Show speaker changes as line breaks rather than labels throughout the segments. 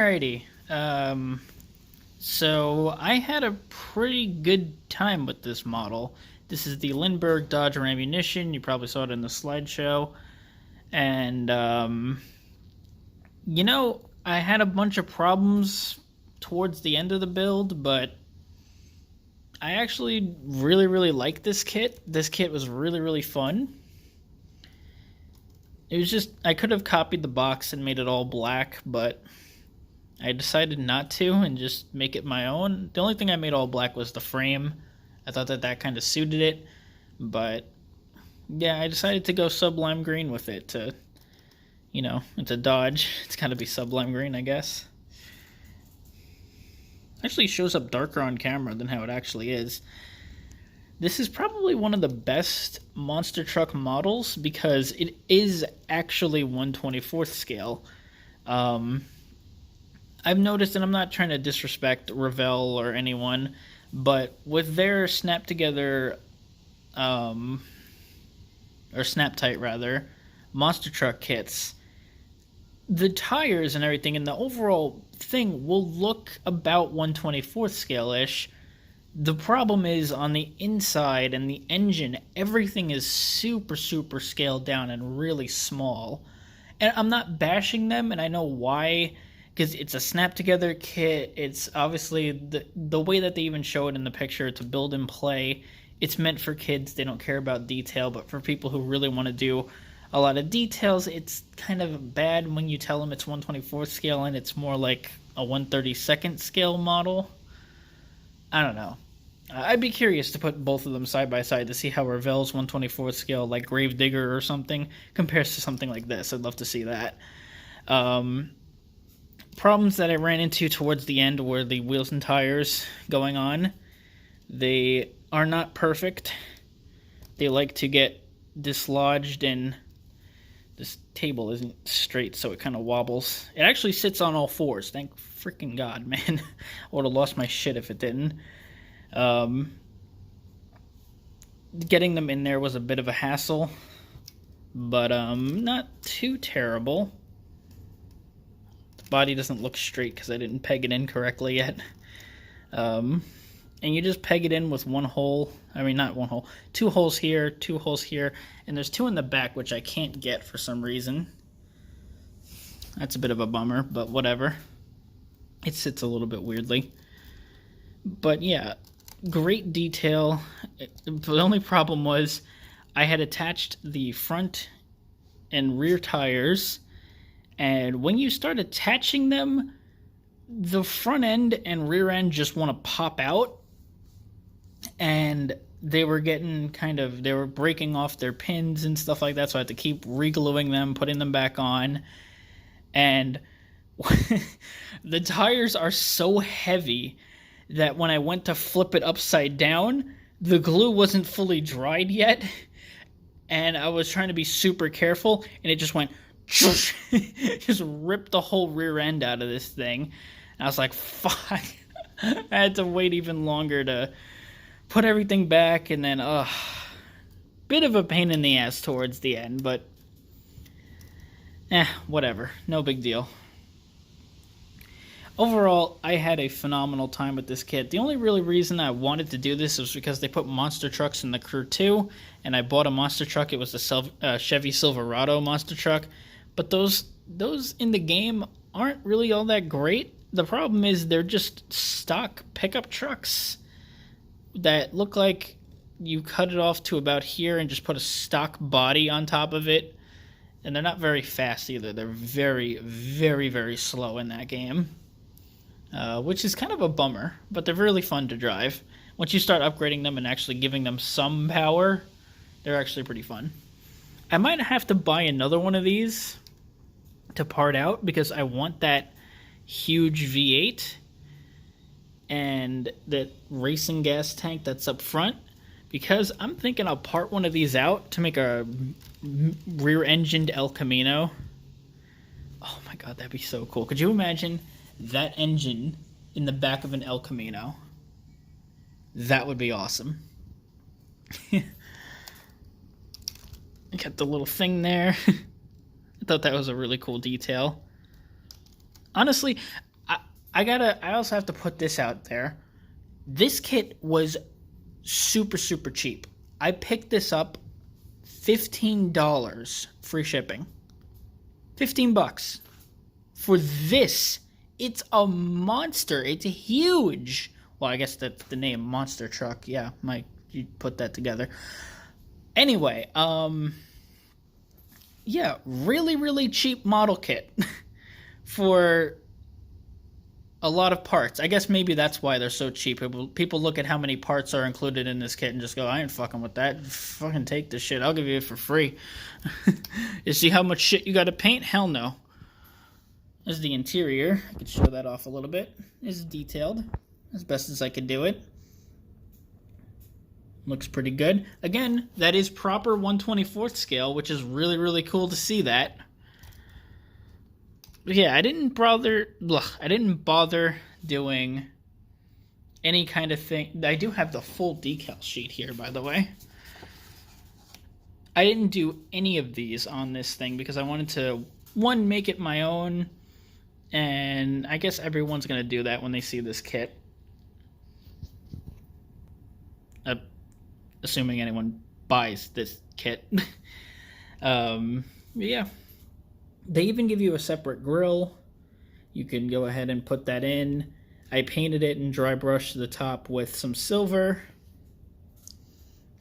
Alrighty. So I had a pretty good time with this model. This is the Lindbergh Dodger ammunition. You probably saw it in the slideshow. And, I had a bunch of problems towards the end of the build, but I actually really, really like this kit. This kit was really, really fun. It was just, I could have copied the box and made it all black, but I decided not to and just make it my own. The only thing I made all black was the frame. I thought that kind of suited it, but yeah, I decided to go sublime green with it to, it's a Dodge. It's gotta be sublime green, I guess. Actually shows up darker on camera than how it actually is. This is probably one of the best monster truck models because it is actually 1/24th scale. I've noticed, and I'm not trying to disrespect Revell or anyone, but with their snap together, or snap tight rather, monster truck kits, the tires and everything and the overall thing will look about 1/24th scale-ish. The problem is on the inside and the engine, everything is super, super scaled down and really small. And I'm not bashing them, and I know why, because it's a snap-together kit. It's obviously, the way that they even show it in the picture, to build and play, it's meant for kids. They don't care about detail, but for people who really want to do a lot of details, it's kind of bad when you tell them it's 1/24th scale and it's more like a 1/32nd scale model. I don't know. I'd be curious to put both of them side by side to see how Revell's 1/24th scale, like Gravedigger or something, compares to something like this. I'd love to see that. Problems that I ran into towards the end were the wheels and tires going on. They are not perfect. They like to get dislodged, and this table isn't straight, so it kind of wobbles. It actually sits on all fours. Thank freaking God, man. I would have lost my shit if it didn't. Getting them in there was a bit of a hassle, but not too terrible. The body doesn't look straight because I didn't peg it in correctly yet. And you just peg it in with one hole. I mean, not one hole. 2 holes here, 2 holes here, and there's 2 in the back, which I can't get for some reason. That's a bit of a bummer, but whatever. It sits a little bit weirdly. But yeah, great detail. The only problem was I had attached the front and rear tires, and when you start attaching them, the front end and rear end just want to pop out, and they were getting they were breaking off their pins and stuff like that, so I had to keep re-gluing them, putting them back on, and the tires are so heavy that when I went to flip it upside down, the glue wasn't fully dried yet, and I was trying to be super careful, and it just went just ripped the whole rear end out of this thing. And I was like, fuck. I had to wait even longer to put everything back, and then bit of a pain in the ass towards the end, but whatever, no big deal. Overall, I had a phenomenal time with this kit. The only really reason I wanted to do this was because they put monster trucks in the crew too, and I bought a monster truck. It was the Chevy Silverado monster truck, but those in the game aren't really all that great. The problem is they're just stock pickup trucks that look like you cut it off to about here and just put a stock body on top of it, and they're not very fast either. They're very, very, very slow in that game. Which is kind of a bummer, but they're really fun to drive. Once you start upgrading them and actually giving them some power, they're actually pretty fun. I might have to buy another one of these to part out because I want that huge V8 and that racing gas tank that's up front, because I'm thinking I'll part one of these out to make a rear-engined El Camino. Oh my god, that'd be so cool. Could you imagine that engine in the back of an El Camino? That would be awesome. Got the little thing there. I thought that was a really cool detail. Honestly, I also have to put this out there. This kit was super, super cheap. I picked this up $15 free shipping. 15 bucks. For this, it's a monster. It's huge. Well, I guess that's the name, monster truck. Yeah, Mike, you put that together. Anyway, yeah, really, really cheap model kit for a lot of parts. I guess maybe that's why they're so cheap. People look at how many parts are included in this kit and just go, I ain't fucking with that. Fucking take this shit. I'll give you it for free. You see how much shit you got to paint? Hell no. This is the interior. I could show that off a little bit. It's detailed as best as I could do it. Looks pretty good. Again, that is proper 1/24th scale, which is really, really cool to see that. But yeah, I didn't bother doing any kind of thing. I do have the full decal sheet here, by the way. I didn't do any of these on this thing because I wanted to, one, make it my own, and I guess everyone's going to do that when they see this kit. Assuming anyone buys this kit. Yeah. They even give you a separate grill. You can go ahead and put that in. I painted it and dry brushed the top with some silver.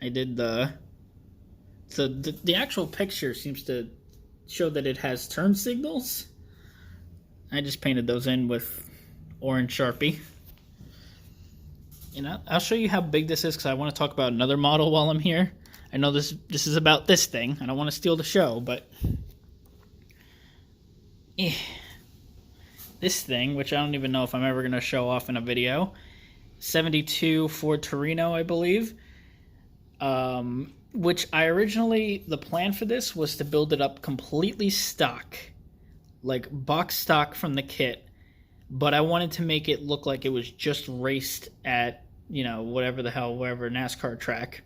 I did the actual picture seems to show that it has turn signals. I just painted those in with orange Sharpie. You know, I'll show you how big this is because I want to talk about another model while I'm here. I know this is about this thing. I don't want to steal the show, but this thing, which I don't even know if I'm ever going to show off in a video, 72 Ford Torino, I believe, which I originally, the plan for this was to build it up completely stock, like box stock from the kit, but I wanted to make it look like it was just raced at, you know, whatever the hell, wherever NASCAR track.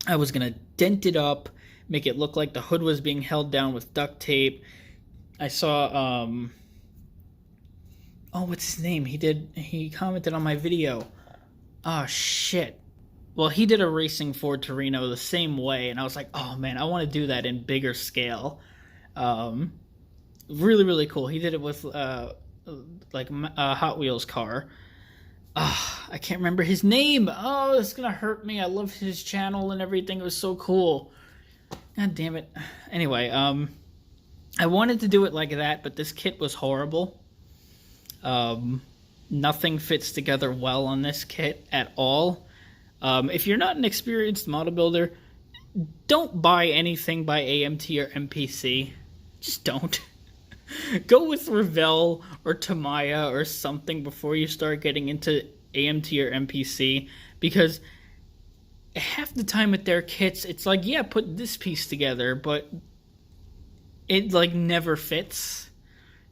I was going to dent it up, make it look like the hood was being held down with duct tape. I saw, oh, what's his name? He commented on my video. Oh, shit. Well, he did a racing Ford Torino the same way, and I was like, oh, man, I want to do that in bigger scale. Really, really cool. He did it with, like, a Hot Wheels car. I can't remember his name. Oh, it's gonna hurt me. I love his channel and everything. It was so cool. God damn it. Anyway, I wanted to do it like that, but this kit was horrible. Nothing fits together well on this kit at all. If you're not an experienced model builder, don't buy anything by AMT or MPC. Just don't. Go with Revell or Tamiya or something before you start getting into AMT or MPC, because half the time with their kits, it's like, yeah, put this piece together, but it like never fits.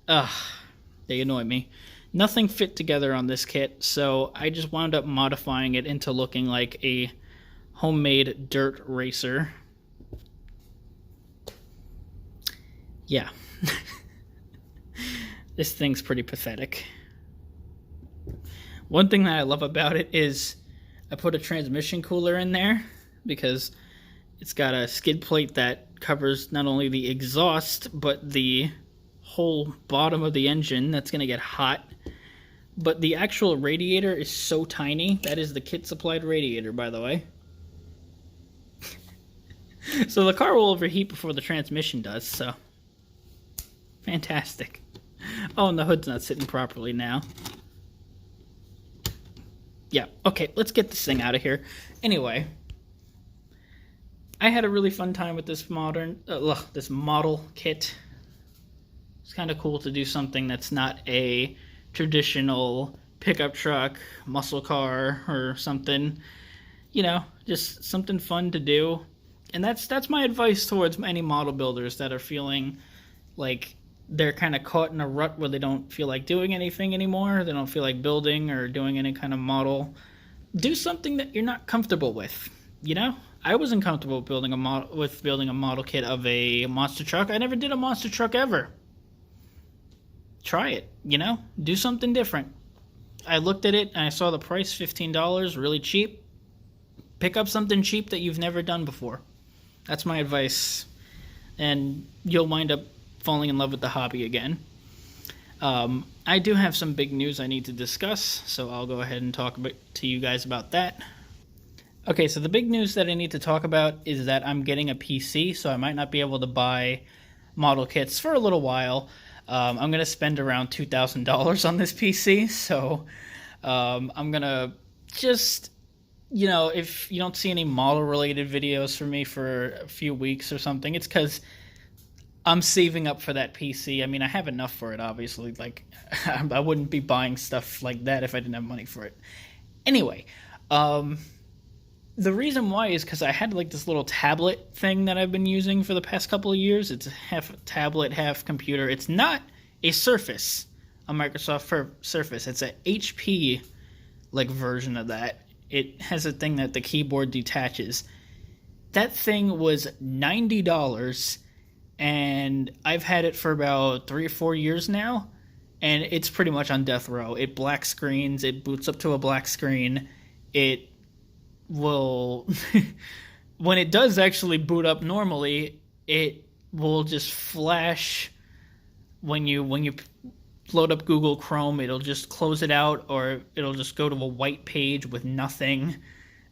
They annoy me. Nothing fit together on this kit, so I just wound up modifying it into looking like a homemade dirt racer. Yeah. This thing's pretty pathetic. One thing that I love about it is I put a transmission cooler in there because it's got a skid plate that covers not only the exhaust but the whole bottom of the engine that's going to get hot. But the actual radiator is so tiny. That is the kit supplied radiator, by the way. So the car will overheat before the transmission does, so fantastic. Oh, and the hood's not sitting properly now. Yeah, okay, let's get this thing out of here. Anyway, I had a really fun time with this this model kit. It's kind of cool to do something that's not a traditional pickup truck, muscle car, or something. You know, just something fun to do. And that's my advice towards any model builders that are feeling like they're kind of caught in a rut where they don't feel like doing anything anymore. They don't feel like building or doing any kind of model. Do something that you're not comfortable with. You know, I wasn't comfortable building a model kit of a monster truck. I never did a monster truck ever. try it, you know? Do something different. I looked at it and I saw the price, $15, really cheap. Pick up something cheap that you've never done before. That's my advice. And you'll wind up falling in love with the hobby again. I do have some big news I need to discuss, so I'll go ahead and talk to you guys about that. Okay, so the big news that I need to talk about is that I'm getting a PC, so I might not be able to buy model kits for a little while. I'm going to spend around $2,000 on this PC, so I'm going to just, you know, if you don't see any model-related videos from me for a few weeks or something, it's because I'm saving up for that PC. I mean, I have enough for it, obviously. Like, I wouldn't be buying stuff like that if I didn't have money for it. Anyway, the reason why is because I had like this little tablet thing that I've been using for the past couple of years. It's half tablet, half computer. It's not a Surface, a Microsoft Surface. It's a HP like version of that. It has a thing that the keyboard detaches. That thing was $90, and I've had it for about 3 or 4 years now, and it's pretty much on death row. It black screens. It boots up to a black screen. It will when it does actually boot up normally, it will just flash when you load up Google Chrome. It'll just close it out, or it'll just go to a white page with nothing.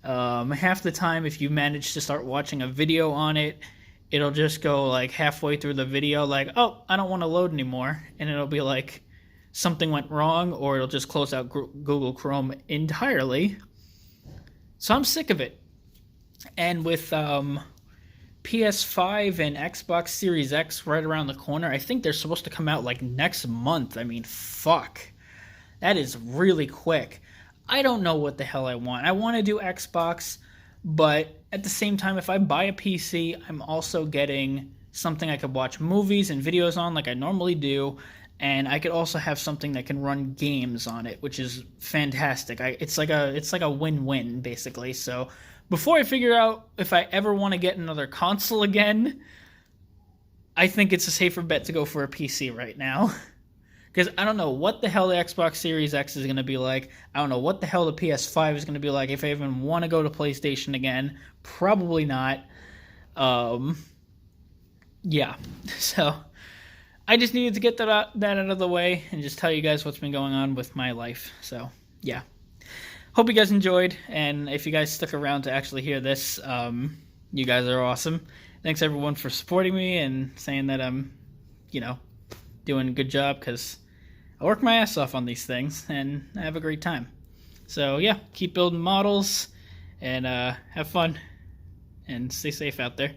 Half the time, if you manage to start watching a video on it, it'll just go like halfway through the video like, oh, I don't want to load anymore, and it'll be like something went wrong, or it'll just close out Google Chrome entirely. So I'm sick of it. And with PS5 and Xbox Series X right around the corner, I think they're supposed to come out like next month. I mean, fuck. That is really quick. I don't know what the hell I want. I want to do Xbox, but at the same time, if I buy a PC, I'm also getting something I could watch movies and videos on like I normally do. And I could also have something that can run games on it, which is fantastic. It's like a win-win, basically. So before I figure out if I ever want to get another console again, I think it's a safer bet to go for a PC right now. Because I don't know what the hell the Xbox Series X is going to be like. I don't know what the hell the PS5 is going to be like. If I even want to go to PlayStation again, probably not. Yeah, so I just needed to get that out of the way and just tell you guys what's been going on with my life. So, yeah. Hope you guys enjoyed, and if you guys stuck around to actually hear this, you guys are awesome. Thanks, everyone, for supporting me and saying that I'm, you know, doing a good job, because I work my ass off on these things, and I have a great time. So, yeah, keep building models, and have fun, and stay safe out there.